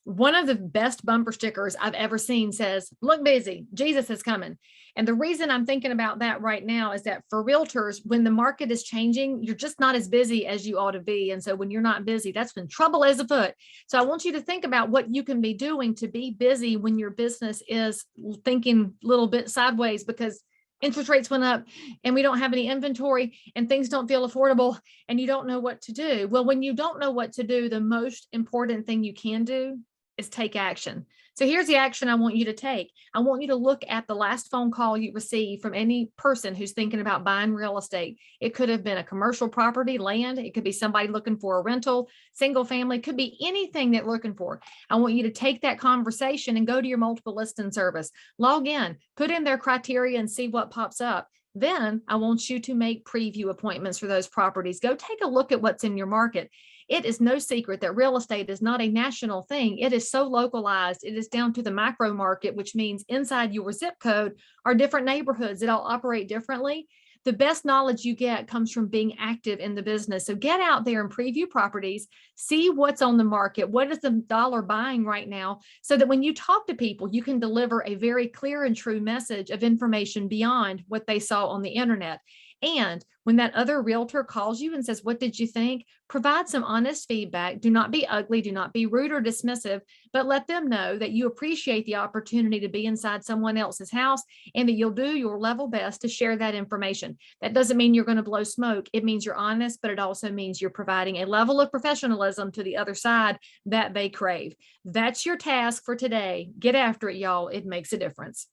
One of the best bumper stickers I've ever seen says, "Look busy, Jesus is coming." And the reason I'm thinking about that right now is that for realtors, when the market is changing, you're just not as busy as you ought to be. And so when you're not busy, that's when trouble is afoot. So I want you to think about what you can be doing to be busy when your business is thinking a little bit sideways because interest rates went up and we don't have any inventory and things don't feel affordable and you don't know what to do. Well, when you don't know what to do, the most important thing you can do is take action. So here's the action I want you to take. I want you to look at the last phone call you received from any person who's thinking about buying real estate. It could have been a commercial property, land. It could be somebody looking for a rental, single family, could be anything they're looking for. I want you to take that conversation and go to your multiple listing service, log in, put in their criteria and see what pops up. Then I want you to make preview appointments for those properties. Go take a look at what's in your market. It is no secret that real estate is not a national thing. It is so localized. It is down to the micro market, which means inside your zip code are different neighborhoods that all operate differently. The best knowledge you get comes from being active in the business. So get out there and preview properties, see what's on the market, what is the dollar buying right now, so that when you talk to people, you can deliver a very clear and true message of information beyond what they saw on the internet. And when that other realtor calls you and says, "What did you think?" Provide some honest feedback. Do not be ugly. Do not be rude or dismissive, but let them know that you appreciate the opportunity to be inside someone else's house and that you'll do your level best to share that information. That doesn't mean you're going to blow smoke. It means you're honest, but it also means you're providing a level of professionalism to the other side that they crave. That's your task for today. Get after it, y'all. It makes a difference.